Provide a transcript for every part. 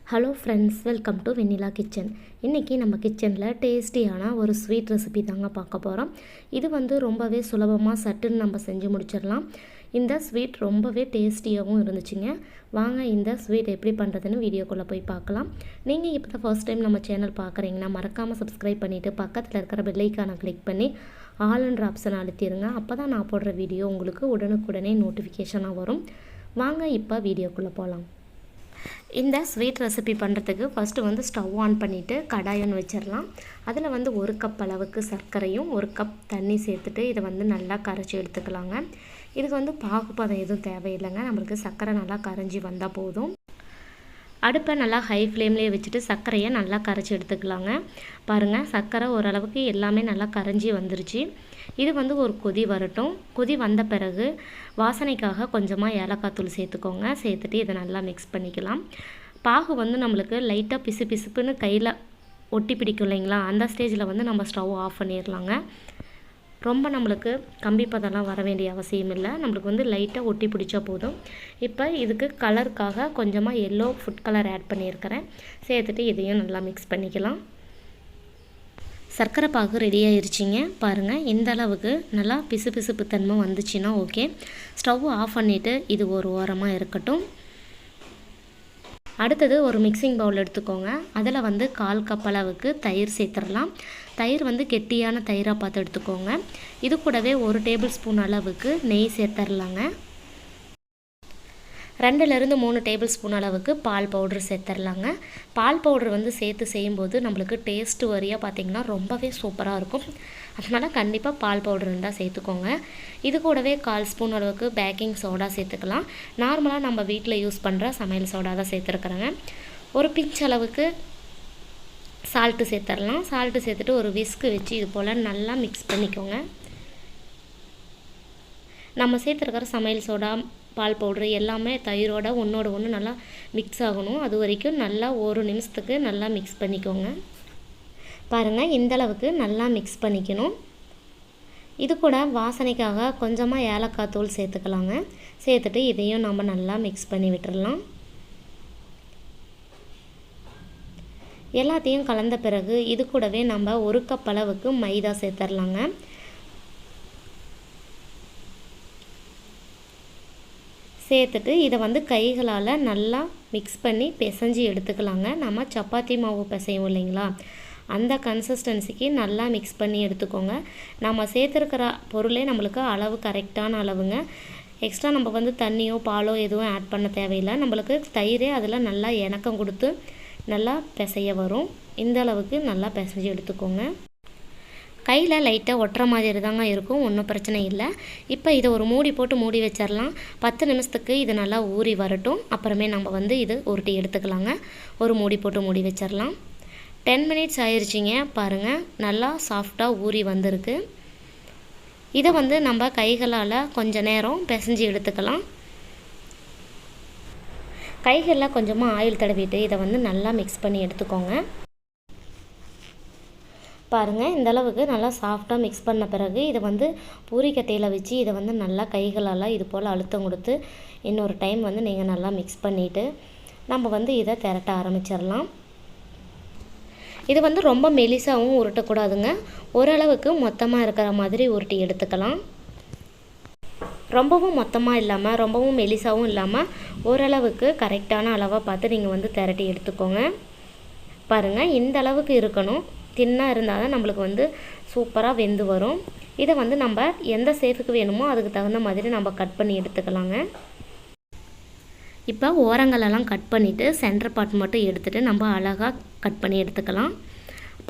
Hello friends, welcome to Vennila kitchen. இன்றைக்கி நம்ம கிச்சனில் டேஸ்டியான ஒரு ஸ்வீட் ரெசிபி தாங்க பார்க்க போகிறோம். இது ரொம்பவே சுலபமாக சட்டுன்னு நம்ம செஞ்சு முடிச்சிடலாம். இந்த ஸ்வீட் ரொம்பவே டேஸ்டியாகவும் இருந்துச்சுங்க. வாங்க இந்த ஸ்வீட் எப்படி பண்ணுறதுன்னு வீடியோக்குள்ளே போய் பார்க்கலாம். நீங்கள் இப்போ தான் ஃபர்ஸ்ட் டைம் நம்ம சேனல் பார்க்குறீங்கன்னா மறக்காமல் சப்ஸ்கிரைப் பண்ணிவிட்டு பக்கத்தில் இருக்கிற பெல் ஐக்கானை கிளிக் பண்ணி ஆல்ன்ற ஆப்ஷனை அழுத்திடுங்க. அப்போ தான் நான் போடுற வீடியோ உங்களுக்கு உடனுக்குடனே நோட்டிஃபிகேஷனாக வரும். வாங்க இப்போ வீடியோக்குள்ளே போகலாம். இந்த ஸ்வீட் ரெசிபி பண்ணுறதுக்கு ஃபஸ்ட்டு ஸ்டவ் ஆன் பண்ணிவிட்டு கடாய் ஒன்று வச்சிடலாம். அதில் 1 கப் அளவுக்கு சர்க்கரையும் 1 கப் தண்ணி சேர்த்துட்டு இதை நல்லா கரைச்சி எடுத்துக்கலாங்க. இதுக்கு பாகுபதம் எதுவும் தேவையில்லைங்க. நம்மளுக்கு சர்க்கரை நல்லா கரைஞ்சி வந்தால் போதும். அடுப்பை நல்லா ஹை ஃப்ளேம்லேயே வச்சுட்டு சர்க்கரையை நல்லா கரைச்சி எடுத்துக்கலாங்க. பாருங்கள், சர்க்கரை ஓரளவுக்கு எல்லாமே நல்லா கரைஞ்சி வந்துருச்சு. இது ஒரு கொதி வரட்டும். கொதி வந்த பிறகு வாசனைக்காக கொஞ்சமாக ஏலக்காய் தூள் சேர்த்துக்கோங்க. சேர்த்துட்டு இதை நல்லா மிக்ஸ் பண்ணிக்கலாம். பாகு நம்மளுக்கு லைட்டாக பிசு பிசுப்புன்னு கையில் ஒட்டி பிடிக்கும் இல்லைங்களா, அந்த ஸ்டேஜில் நம்ம ஸ்டவ் ஆஃப் பண்ணிடலாங்க. ரொம்ப நம்மளுக்கு கம்பி பதம்லாம் வர வேண்டிய அவசியம் இல்லை. நம்மளுக்கு லைட்டாக ஒட்டி பிடிச்சா போதும். இப்போ இதுக்கு கலருக்காக கொஞ்சமாக எல்லோ ஃபுட் கலர் ஆட் பண்ணியிருக்கிறேன். சேர்த்துட்டு இதையும் நல்லா மிக்ஸ் பண்ணிக்கலாம். சர்க்கரை பாகு ரெடி ஆயிருச்சிங்க. பாருங்கள், இந்த அளவுக்கு நல்லா பிசு பிசுப்பு தன்மை வந்துச்சுன்னா ஓகே. ஸ்டவ் ஆஃப் பண்ணிவிட்டு இது ஒரு ஓரமாக இருக்கட்டும். அடுத்தது ஒரு மிக்சிங் பவுல் எடுத்துக்கோங்க. அதில் 1/4 கப் அளவுக்கு தயிர் சேர்த்துடலாம். தயிர் கெட்டியான தயிராக பார்த்து எடுத்துக்கோங்க. இது கூடவே 1 டேபிள் ஸ்பூன் அளவுக்கு நெய் சேர்த்துடலாங்க. 2லேருந்து 3 டேபிள் ஸ்பூன் அளவுக்கு பால் பவுட்ரு சேர்த்துடலாங்க. பால் பவுட்ரு சேர்த்து செய்யும்போது நம்மளுக்கு டேஸ்ட்டு வரியாக பார்த்திங்கன்னா ரொம்பவே சூப்பராக இருக்கும். அதனால் கண்டிப்பாக பால் பவுட்ரு இருந்தால் சேர்த்துக்கோங்க. இது கூடவே 1/4 ஸ்பூன் அளவுக்கு பேக்கிங் சோடா சேர்த்துக்கலாம். நார்மலாக நம்ம வீட்டில் யூஸ் பண்ணுற சமையல் சோடா தான் சேர்த்துருக்குறேங்க. ஒரு பிஞ்ச் அளவுக்கு சால்ட்டு சேர்த்துடலாம். சால்ட்டு சேர்த்துட்டு ஒரு விஸ்கு வச்சு இது போல் நல்லா மிக்ஸ் பண்ணிக்கோங்க. நம்ம சேர்த்துருக்கிற சமையல் சோடா, பால் பவுட்ரு எல்லாமே தயிரோட ஒன்றோட ஒன்று நல்லா மிக்ஸ் ஆகணும். அது வரைக்கும் நல்லா 1 நிமிஷத்துக்கு நல்லா மிக்ஸ் பண்ணிக்கோங்க. பாருங்கள், இந்தளவுக்கு நல்லா மிக்ஸ் பண்ணிக்கணும். இது கூட வாசனைக்காக கொஞ்சமாக ஏலக்காய் தூள் சேர்த்துக்கலாங்க. சேர்த்துட்டு இதையும் நம்ம நல்லா மிக்ஸ் பண்ணி விட்டுடலாம். எல்லாத்தையும் கலந்த பிறகு இது கூடவே நம்ம 1 கப் அளவுக்கு மைதா சேர்த்துடலாங்க. சேர்த்துட்டு இதை கைகளால் நல்லா மிக்ஸ் பண்ணி பிசைஞ்சு எடுத்துக்கலாங்க. நம்ம சப்பாத்தி மாவு பிசையும் இல்லைங்களா, அந்த கன்சிஸ்டன்சிக்கு நல்லா மிக்ஸ் பண்ணி எடுத்துக்கோங்க. நம்ம சேர்த்துருக்கிற பொருளே நம்மளுக்கு அளவு கரெக்டான அளவுங்க. எக்ஸ்ட்ரா நம்ம தண்ணியோ பாலோ எதுவும் ஆட் பண்ண தேவையில்லை. நம்மளுக்கு தயிரே அதில் நல்லா இணக்கம் கொடுத்து நல்லா பிசைய வரும். இந்த அளவுக்கு நல்லா பிசைஞ்சு எடுத்துக்கோங்க. கையில் லைட்டாக ஒட்டுற மாதிரி தாங்க இருக்கும், ஒன்றும் பிரச்சனை இல்லை. இப்போ இதை ஒரு மூடி போட்டு மூடி வச்சிடலாம். 10 நிமிஷத்துக்கு இது நல்லா ஊறி வரட்டும். அப்புறமே நம்ம இது உருட்டி எடுத்துக்கலாங்க. ஒரு மூடி போட்டு மூடி வச்சிடலாம். 10 மினிட்ஸ் ஆயிடுச்சிங்க. பாருங்கள், நல்லா சாஃப்டாக ஊறி வந்திருக்கு. இதை நம்ம கைகளால் கொஞ்ச நேரம் பிசைஞ்சு எடுத்துக்கலாம். கைகளில் கொஞ்சமாக ஆயில் தடவிட்டு இதை நல்லா மிக்ஸ் பண்ணி எடுத்துக்கோங்க. பாருங்கள், இந்தளவுக்கு நல்லா சாஃப்டாக மிக்ஸ் பண்ண பிறகு இதை பூரிக்கட்டையில் வச்சு இதை நல்லா கைகளால் இது போல் அழுத்தம் கொடுத்து இன்னொரு டைம் நீங்கள் நல்லா மிக்ஸ் பண்ணிவிட்டு நம்ம இதை திரட்ட ஆரம்பிச்சிடலாம். இது ரொம்ப மெலிசாகவும் உருட்டக்கூடாதுங்க. ஓரளவுக்கு மொத்தமாக இருக்கிற மாதிரி உருட்டி எடுத்துக்கலாம். ரொம்பவும் மொத்தமாக இல்லாமல் ரொம்பவும் மெலிசாவும் இல்லாமல் ஓரளவுக்கு கரெக்டான அளவாக பார்த்து நீங்கள் திரட்டி எடுத்துக்கோங்க. பாருங்கள், இந்த அளவுக்கு இருக்கணும். தின்னாக இருந்தால் தான் நம்மளுக்கு சூப்பராக வெந்து வரும். இதை நம்ம எந்த ஷேப்புக்கு வேணுமோ அதுக்கு தகுந்த மாதிரி நம்ம கட் பண்ணி எடுத்துக்கலாங்க. இப்போ ஓரங்களெல்லாம் கட் பண்ணிவிட்டு சென்டர் பார்ட் மட்டும் எடுத்துகிட்டு நம்ம அழகாக கட் பண்ணி எடுத்துக்கலாம்.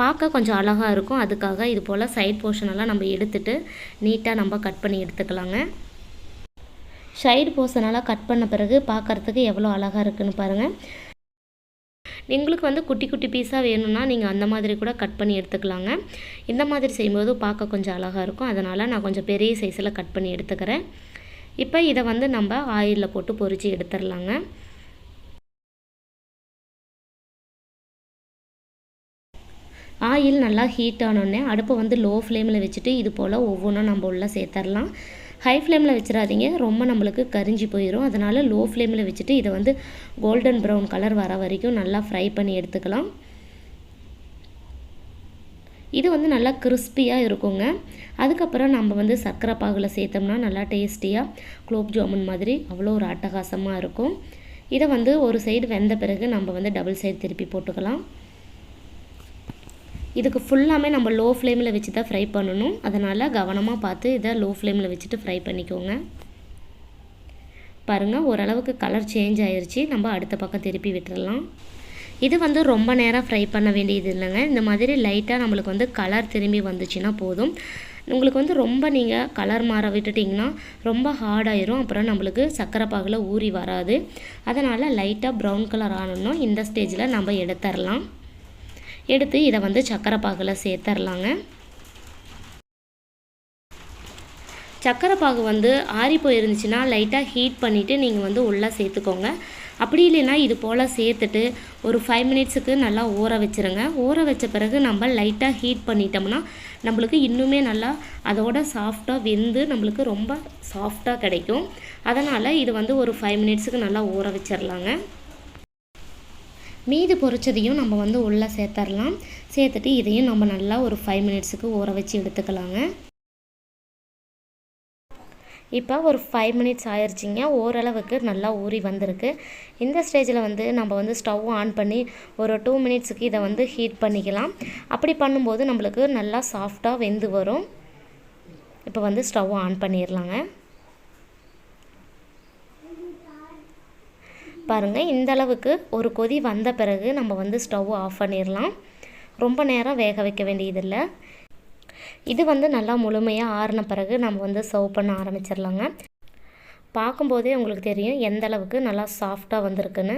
பார்க்க கொஞ்சம் அழகாக இருக்கும். அதுக்காக இது போல் சைட் போர்ஷனெல்லாம் நம்ம எடுத்துகிட்டு நீட்டாக நம்ம கட் பண்ணி எடுத்துக்கலாங்க. சைடு போர்ஷனெல்லாம் கட் பண்ண பிறகு பார்க்குறதுக்கு எவ்வளோ அழகாக இருக்குதுன்னு பாருங்கள். உங்களுக்கு குட்டி குட்டி பீஸாக வேணும்னா நீங்கள் அந்த மாதிரி கூட கட் பண்ணி எடுத்துக்கலாங்க. இந்த மாதிரி செய்யும்போது பார்க்க கொஞ்சம் அழகாக இருக்கும். அதனால் நான் கொஞ்சம் பெரிய சைஸில் கட் பண்ணி எடுத்துக்கிறேன். இப்போ இதை நம்ம ஆயிலில் போட்டு பொரித்து எடுத்துடலாங்க. ஆயில் நல்லா ஹீட் ஆனோடனே அடுப்பை லோ ஃப்ளேமில் வச்சுட்டு இது போல் ஒவ்வொன்றும் நம்ம உள்ளே சேர்த்துடலாம். ஹை ஃப்ளேமில் வச்சிடாதீங்க, ரொம்ப நம்மளுக்கு கரிஞ்சி போயிடும். அதனால் லோ ஃப்ளேமில் வச்சுட்டு இதை வந்து கோல்டன் ப்ரௌன் கலர் வர வரைக்கும் நல்லா ஃப்ரை பண்ணி எடுத்துக்கலாம். இது வந்து நல்லா கிறிஸ்பியாக இருக்குங்க. அதுக்கப்புறம் நம்ம வந்து சர்க்கரை பாகில் சேர்த்தோம்னா நல்லா டேஸ்டியாக குலோப் ஜாமுன் மாதிரி அவ்வளோ ஒரு அட்டகாசமாக இருக்கும். இதை வந்து ஒரு சைடு வெந்த பிறகு நம்ம வந்து டபுள் சைடு திருப்பி போட்டுக்கலாம். இதுக்கு ஃபுல்லாமே நம்ம லோ ஃப்ளேமில் வச்சு தான் ஃப்ரை பண்ணணும். அதனால் கவனமாக பார்த்து இதை லோ ஃப்ளேமில் வச்சுட்டு ஃப்ரை பண்ணிக்கோங்க. பாருங்கள், ஓரளவுக்கு கலர் சேஞ்ச் ஆயிடுச்சு. நம்ம அடுத்த பக்கம் திருப்பி விட்டுடலாம். இது வந்து ரொம்ப நேரம் ஃப்ரை பண்ண வேண்டியது இல்லைங்க. இந்த மாதிரி லைட்டாக நம்மளுக்கு வந்து கலர் திரும்பி வந்துச்சுன்னா போதும். உங்களுக்கு வந்து ரொம்ப நீங்கள் கலர் மாற விட்டுட்டிங்கன்னா ரொம்ப ஹார்டாயிரும். அப்புறம் நம்மளுக்கு சர்க்கரை பாகில் ஊறி வராது. அதனால் லைட்டாக ப்ரௌன் கலர் ஆனணும். இந்த ஸ்டேஜில் நம்ம எடுத்துடலாம். எடுத்து இதை வந்து சர்க்கரை பாகில் சேர்த்துடலாங்க. சர்க்கரை பாகு வந்து ஆறி போயிருந்துச்சுன்னா லைட்டாக ஹீட் பண்ணிவிட்டு நீங்கள் வந்து உள்ளே சேர்த்துக்கோங்க. அப்படி இல்லைன்னா இது போல் சேர்த்துட்டு ஒரு 5 மினிட்ஸுக்கு நல்லா ஊற வச்சுருங்க. ஊற வச்ச பிறகு நம்ம லைட்டாக ஹீட் பண்ணிட்டோம்னா நம்மளுக்கு இன்னுமே நல்லா அதோட சாஃப்டாக வெந்து நம்மளுக்கு ரொம்ப சாஃப்டாக கிடைக்கும். அதனால் இது வந்து ஒரு 5 மினிட்ஸுக்கு நல்லா ஊற வச்சிடலாங்க. மீது பொரிச்சதையும் நம்ம வந்து உள்ளே சேர்த்துடலாம். சேர்த்துட்டு இதையும் நம்ம நல்லா ஒரு 5 மினிட்ஸுக்கு ஊற வச்சு எடுத்துக்கலாங்க. இப்போ ஒரு 5 மினிட்ஸ் ஆயிடுச்சிங்க. ஓரளவுக்கு நல்லா ஊறி வந்திருக்கு. இந்த ஸ்டேஜில் வந்து நம்ம வந்து ஸ்டவ் ஆன் பண்ணி ஒரு 2 மினிட்ஸுக்கு இதை வந்து ஹீட் பண்ணிக்கலாம். அப்படி பண்ணும்போது நம்மளுக்கு நல்லா சாஃப்டாக வெந்து வரும். இப்போ வந்து ஸ்டவ் ஆன் பண்ணிடலாங்க. பாருங்கள், இந்த அளவுக்கு ஒரு கொதி வந்த பிறகு நம்ம வந்து ஸ்டவ் ஆஃப் பண்ணிடலாம். ரொம்ப நேரம் வேக வைக்க வேண்டியதில்லை. இது வந்து நல்லா முழுமையாக ஆறின பிறகு நம்ம வந்து சர்வ் பண்ண ஆரம்பிச்சிடலாங்க. பார்க்கும்போதே உங்களுக்கு தெரியும் எந்த அளவுக்கு நல்லா சாஃப்டாக வந்திருக்குன்னு.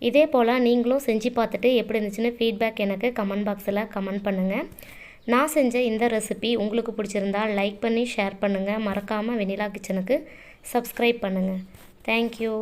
இதே போல் நீங்களும் செஞ்சு பார்த்துட்டு எப்படி இருந்துச்சுன்னு ஃபீட்பேக் எனக்கு கமெண்ட் பாக்ஸில் கமெண்ட் பண்ணுங்கள். நான் செஞ்ச இந்த ரெசிபி உங்களுக்கு பிடிச்சிருந்தா லைக் பண்ணி ஷேர் பண்ணுங்கள். மறக்காமல் வெண்ணிலா கிச்சனுக்கு சப்ஸ்கிரைப் பண்ணுங்கள். தேங்க்யூ.